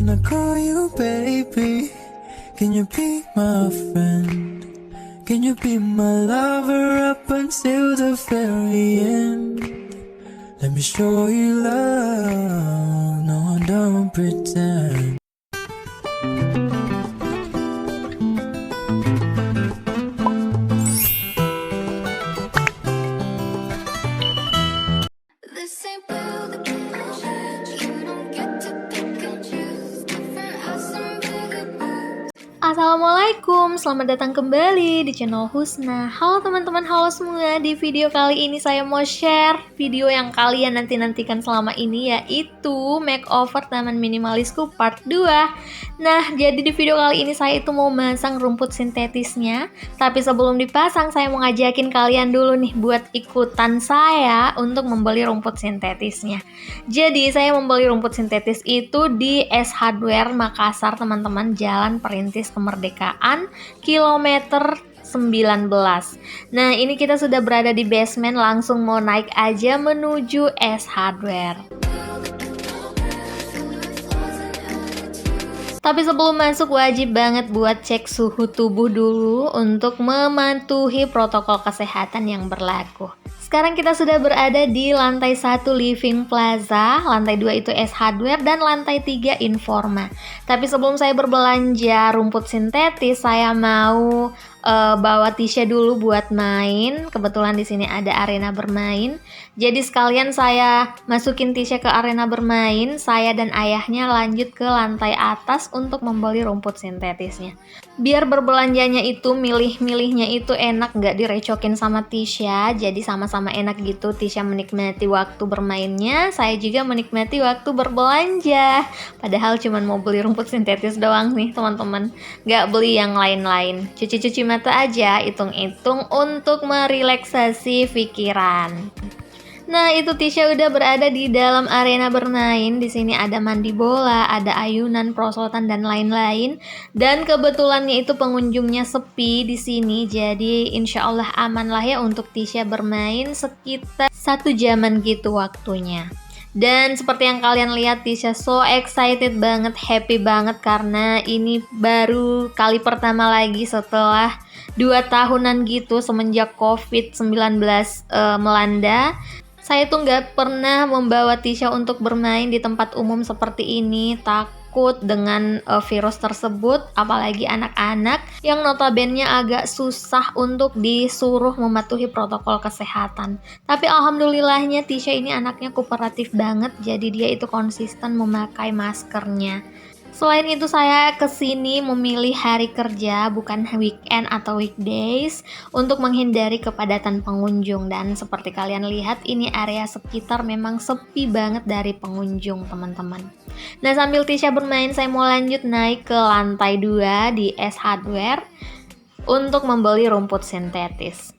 Can I call you baby? Can you be my friend? Can you be my lover up until the very end? Let me show you love, no don't pretend. This ain't real, the change. You don't get to pick and choose. Different house and bigger boots. Assalamualaikum, selamat datang kembali di channel Husna. Halo teman-teman, halo semua. Di video kali ini saya mau share video yang kalian nanti-nantikan selama ini, yaitu makeover taman minimalisku part 2. Nah, jadi di video kali ini saya itu mau masang rumput sintetisnya. Tapi sebelum dipasang, saya mau ngajakin kalian dulu nih buat ikutan saya untuk membeli rumput sintetisnya. Jadi saya membeli rumput sintetis itu di S Hardware Makassar, teman-teman, Jalan Perintis Kemerdekaan, kilometer 19. Nah, ini kita sudah berada di basement, langsung mau naik aja menuju S Hardware. Tapi sebelum masuk wajib banget buat cek suhu tubuh dulu untuk mematuhi protokol kesehatan yang berlaku. Sekarang kita sudah berada di lantai 1 Living Plaza, lantai 2 itu S Hardware, dan lantai 3 Informa. Tapi sebelum saya berbelanja rumput sintetis, saya mau bawa Tisha dulu buat main. Kebetulan di sini ada arena bermain. Jadi sekalian saya masukin Tisha ke arena bermain, saya dan ayahnya lanjut ke lantai atas untuk membeli rumput sintetisnya. Biar berbelanjanya itu, milih-milihnya itu enak, nggak direcokin sama Tisha. Jadi sama-sama enak gitu. Tisha menikmati waktu bermainnya, saya juga menikmati waktu berbelanja. Padahal cuma mau beli rumput sintetis doang nih teman-teman, nggak beli yang lain-lain. Cuci-cuci mata aja, hitung-hitung untuk merelaksasi pikiran. Nah, itu Tisha udah berada di dalam arena bermain. Di sini ada mandi bola, ada ayunan, prosotan, dan lain-lain. Dan kebetulannya itu pengunjungnya sepi di sini, jadi insya Allah aman lah ya untuk Tisha bermain sekitar 1 jaman gitu waktunya. Dan seperti yang kalian lihat, Tisha so excited banget, happy banget karena ini baru kali pertama lagi setelah 2 tahunan gitu semenjak COVID-19 melanda. Saya tuh nggak pernah membawa Tisha untuk bermain di tempat umum seperti ini, takut dengan virus tersebut, apalagi anak-anak yang notabene agak susah untuk disuruh mematuhi protokol kesehatan. Tapi alhamdulillahnya Tisha ini anaknya kooperatif banget, jadi dia itu konsisten memakai maskernya. Selain itu saya kesini memilih hari kerja, bukan weekend atau weekdays, untuk menghindari kepadatan pengunjung. Dan seperti kalian lihat, ini area sekitar memang sepi banget dari pengunjung, teman-teman. Nah, sambil Tisha bermain, saya mau lanjut naik ke lantai 2 di S Hardware untuk membeli rumput sintetis.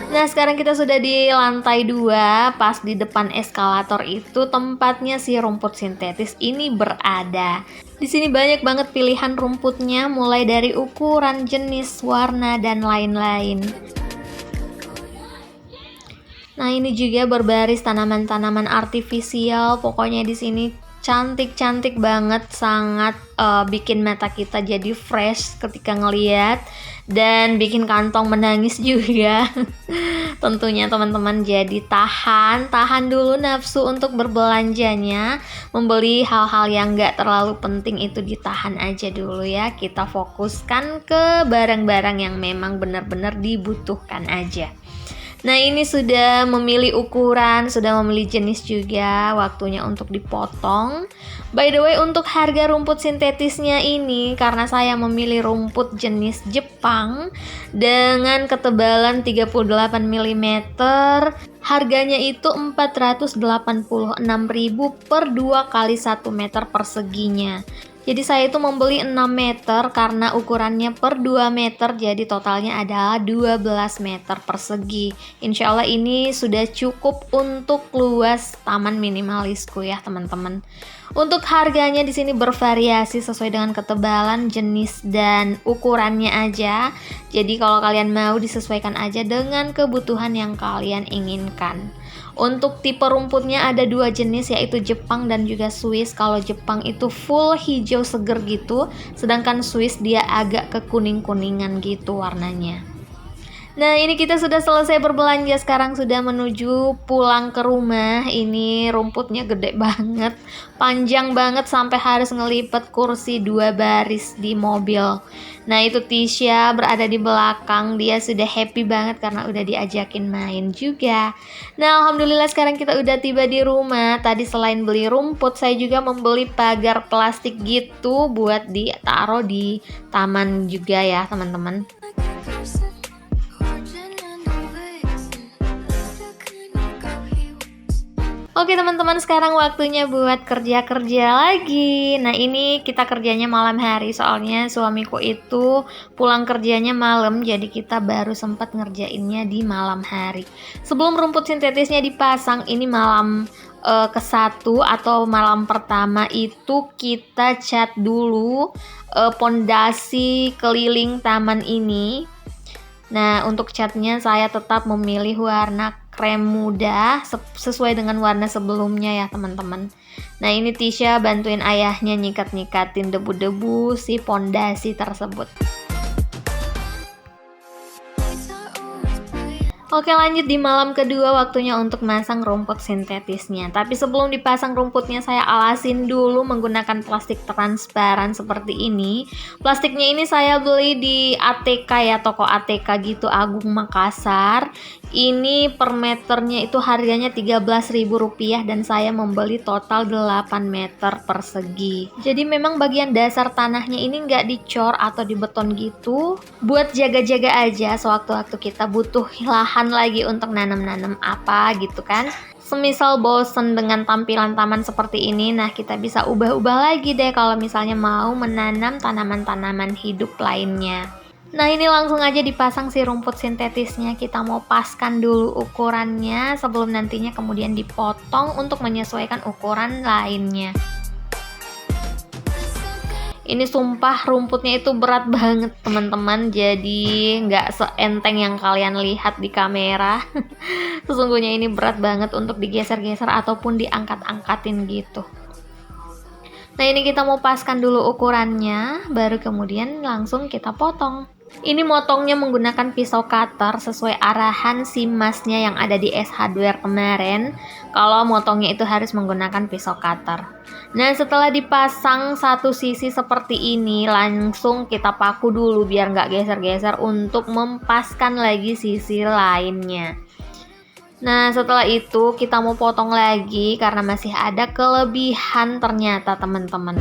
Nah, sekarang kita sudah di lantai 2, pas di depan eskalator itu tempatnya si rumput sintetis ini berada. Di sini banyak banget pilihan rumputnya, mulai dari ukuran, jenis, warna, dan lain-lain. Nah, ini juga berbaris tanaman-tanaman artifisial, pokoknya di sini cantik-cantik banget, sangat bikin mata kita jadi fresh ketika ngeliat, dan bikin kantong menangis juga. Tentunya teman-teman, jadi tahan dulu nafsu untuk berbelanjanya. Membeli hal-hal yang gak terlalu penting itu ditahan aja dulu ya. Kita fokuskan ke barang-barang yang memang benar-benar dibutuhkan aja. Nah, ini sudah memilih ukuran, sudah memilih jenis juga, waktunya untuk dipotong. By the way, untuk harga rumput sintetisnya ini, karena saya memilih rumput jenis Jepang dengan ketebalan 38 mm, harganya itu 486.000 per 2 kali 1 meter perseginya. Jadi saya itu membeli 6 meter karena ukurannya per 2 meter, jadi totalnya adalah 12 meter persegi. Insya Allah ini sudah cukup untuk luas taman minimalisku ya teman-teman. Untuk harganya di sini bervariasi sesuai dengan ketebalan, jenis, dan ukurannya aja. Jadi kalau kalian mau, disesuaikan aja dengan kebutuhan yang kalian inginkan. Untuk tipe rumputnya ada 2 jenis, yaitu Jepang dan juga Swiss. Kalau Jepang itu full hijau seger gitu, sedangkan Swiss dia agak kekuning-kuningan gitu warnanya. Nah, ini kita sudah selesai berbelanja, sekarang sudah menuju pulang ke rumah. Ini rumputnya gede banget, panjang banget sampai harus ngelipet kursi 2 baris di mobil. Nah, itu Tisha berada di belakang, dia sudah happy banget karena udah diajakin main juga. Nah, alhamdulillah sekarang kita udah tiba di rumah. Tadi selain beli rumput, saya juga membeli pagar plastik gitu buat ditaruh di taman juga ya, teman-teman. Oke teman-teman, sekarang waktunya buat kerja-kerja lagi. Nah, ini kita kerjanya malam hari, soalnya suamiku itu pulang kerjanya malam, jadi kita baru sempat ngerjainnya di malam hari. Sebelum rumput sintetisnya dipasang, ini malam ke-1 atau malam pertama itu kita cat dulu pondasi keliling taman ini. Nah, untuk catnya saya tetap memilih warna krem muda sesuai dengan warna sebelumnya ya teman-teman. Nah, ini Tisha bantuin ayahnya nyikat-nyikatin debu-debu si pondasi tersebut. Oke, lanjut di malam kedua, waktunya untuk masang rumput sintetisnya. Tapi sebelum dipasang rumputnya, saya alasin dulu menggunakan plastik transparan seperti ini. Plastiknya ini saya beli di ATK ya, toko ATK gitu, Agung Makassar. Ini per meternya itu harganya Rp13.000 dan saya membeli total 8 meter persegi. Jadi memang bagian dasar tanahnya ini nggak dicor atau dibeton gitu, buat jaga-jaga aja sewaktu-waktu kita butuh lahan lagi untuk nanam-nanam apa gitu kan. Semisal bosen dengan tampilan taman seperti ini, nah kita bisa ubah-ubah lagi deh kalau misalnya mau menanam tanaman-tanaman hidup lainnya. Nah, ini langsung aja dipasang si rumput sintetisnya. Kita mau paskan dulu ukurannya sebelum nantinya kemudian dipotong untuk menyesuaikan ukuran lainnya. Ini sumpah rumputnya itu berat banget teman-teman, jadi nggak seenteng yang kalian lihat di kamera. Sesungguhnya ini berat banget untuk digeser-geser ataupun diangkat-angkatin gitu. Nah, ini kita mau paskan dulu ukurannya, baru kemudian langsung kita potong. Ini motongnya menggunakan pisau cutter sesuai arahan si masnya yang ada di S Hardware kemarin. Kalau motongnya itu harus menggunakan pisau cutter. Nah, setelah dipasang satu sisi seperti ini, langsung kita paku dulu biar nggak geser-geser untuk mempaskan lagi sisi lainnya. Nah, setelah itu kita mau potong lagi karena masih ada kelebihan ternyata teman-teman.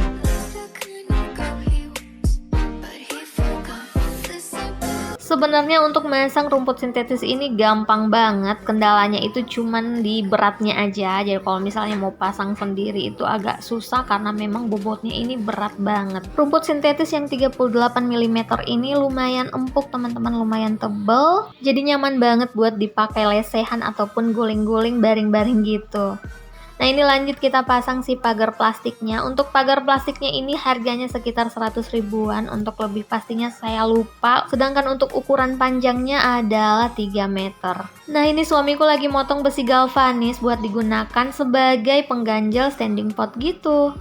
Sebenarnya untuk masang rumput sintetis ini gampang banget, kendalanya itu cuman di beratnya aja. Jadi kalau misalnya mau pasang sendiri itu agak susah karena memang bobotnya ini berat banget. Rumput sintetis yang 38 mm ini lumayan empuk teman-teman, lumayan tebel. Jadi nyaman banget buat dipakai lesehan ataupun guling-guling baring-baring gitu. Nah, ini lanjut kita pasang si pagar plastiknya. Untuk pagar plastiknya ini harganya sekitar 100 ribuan. Untuk lebih pastinya saya lupa. Sedangkan untuk ukuran panjangnya adalah 3 meter. Nah, ini suamiku lagi motong besi galvanis buat digunakan sebagai pengganjal standing pot gitu.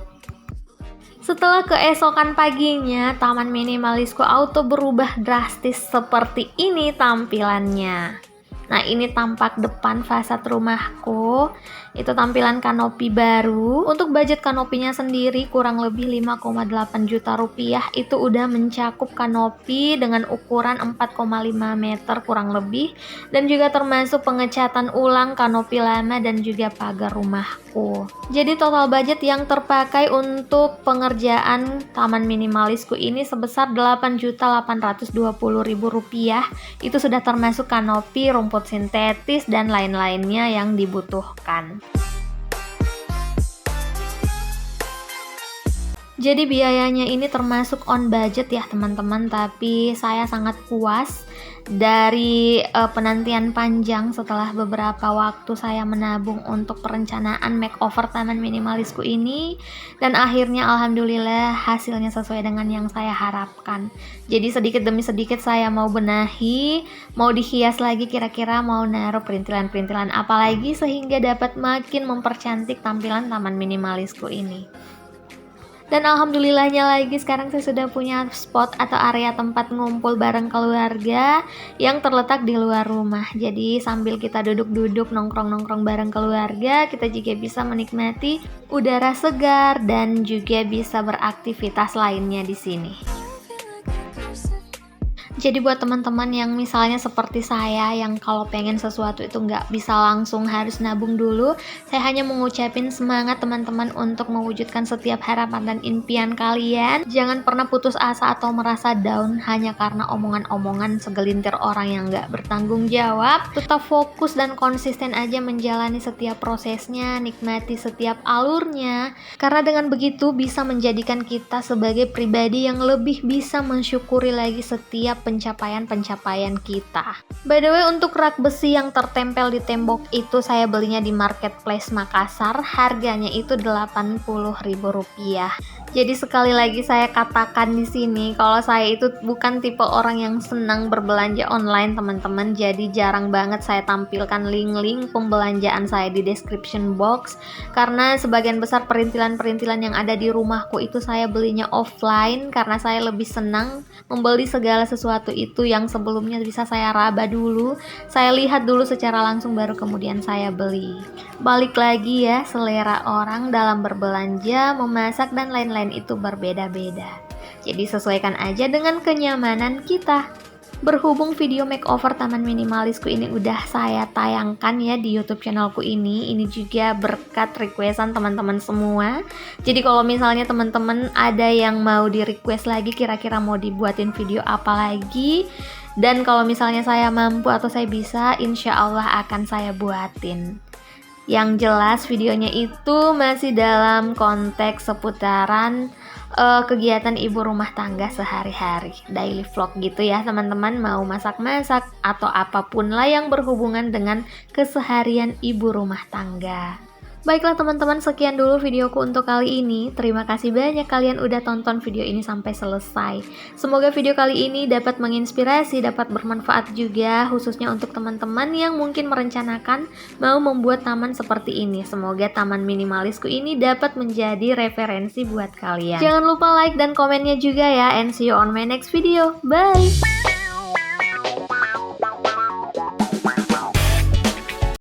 Setelah keesokan paginya, Taman Minimalisku Auto berubah drastis seperti ini tampilannya. Nah, ini tampak depan fasad rumahku. Itu tampilan kanopi baru. Untuk budget kanopinya sendiri kurang lebih 5,8 juta rupiah. Itu udah mencakup kanopi dengan ukuran 4,5 meter kurang lebih. Dan juga termasuk pengecatan ulang kanopi lama dan juga pagar rumahku. Jadi total budget yang terpakai untuk pengerjaan Taman Minimalisku ini sebesar 8.820.000 rupiah. Itu sudah termasuk kanopi, rumput sintetis, dan lain-lainnya yang dibutuhkan. Jadi biayanya ini termasuk on budget ya teman-teman, tapi saya sangat puas Dari penantian panjang setelah beberapa waktu saya menabung untuk perencanaan makeover taman minimalisku ini, dan akhirnya alhamdulillah hasilnya sesuai dengan yang saya harapkan. Jadi sedikit demi sedikit saya mau benahi, mau dihias lagi, kira-kira mau naruh perintilan-perintilan apa lagi sehingga dapat makin mempercantik tampilan taman minimalisku ini. Dan alhamdulillahnya lagi sekarang saya sudah punya spot atau area tempat ngumpul bareng keluarga yang terletak di luar rumah. Jadi sambil kita duduk-duduk nongkrong-nongkrong bareng keluarga, kita juga bisa menikmati udara segar dan juga bisa beraktivitas lainnya di sini. Jadi buat teman-teman yang misalnya seperti saya yang kalau pengen sesuatu itu nggak bisa langsung harus nabung dulu, saya hanya mengucapin semangat teman-teman untuk mewujudkan setiap harapan dan impian kalian. Jangan pernah putus asa atau merasa down hanya karena omongan-omongan segelintir orang yang nggak bertanggung jawab. Tetap fokus dan konsisten aja menjalani setiap prosesnya, nikmati setiap alurnya, karena dengan begitu bisa menjadikan kita sebagai pribadi yang lebih bisa mensyukuri lagi setiap pencapaian-pencapaian kita. By the way, untuk rak besi yang tertempel di tembok itu saya belinya di Marketplace Makassar, harganya itu Rp80.000. Jadi sekali lagi saya katakan di sini kalau saya itu bukan tipe orang yang senang berbelanja online, teman-teman. Jadi jarang banget saya tampilkan link-link pembelanjaan saya di description box karena sebagian besar perintilan-perintilan yang ada di rumahku itu saya belinya offline karena saya lebih senang membeli segala sesuatu itu yang sebelumnya bisa saya raba dulu, saya lihat dulu secara langsung baru kemudian saya beli. Balik lagi ya, selera orang dalam berbelanja, memasak dan lain-lain itu berbeda-beda. Jadi sesuaikan aja dengan kenyamanan kita. Berhubung video makeover taman minimalisku ini udah saya tayangkan ya di YouTube channelku ini juga berkat requestan teman-teman semua. Jadi kalau misalnya teman-teman ada yang mau di request lagi kira-kira mau dibuatin video apa lagi, dan kalau misalnya saya mampu atau saya bisa, insya Allah akan saya buatin. Yang jelas videonya itu masih dalam konteks seputaran kegiatan ibu rumah tangga sehari-hari, daily vlog gitu ya teman-teman, mau masak-masak atau apapun lah yang berhubungan dengan keseharian ibu rumah tangga. Baiklah teman-teman, sekian dulu videoku untuk kali ini. Terima kasih banyak kalian udah tonton video ini sampai selesai. Semoga video kali ini dapat menginspirasi, dapat bermanfaat juga, khususnya untuk teman-teman yang mungkin merencanakan mau membuat taman seperti ini. Semoga taman minimalisku ini dapat menjadi referensi buat kalian. Jangan lupa like dan komennya juga ya, and see you on my next video. Bye!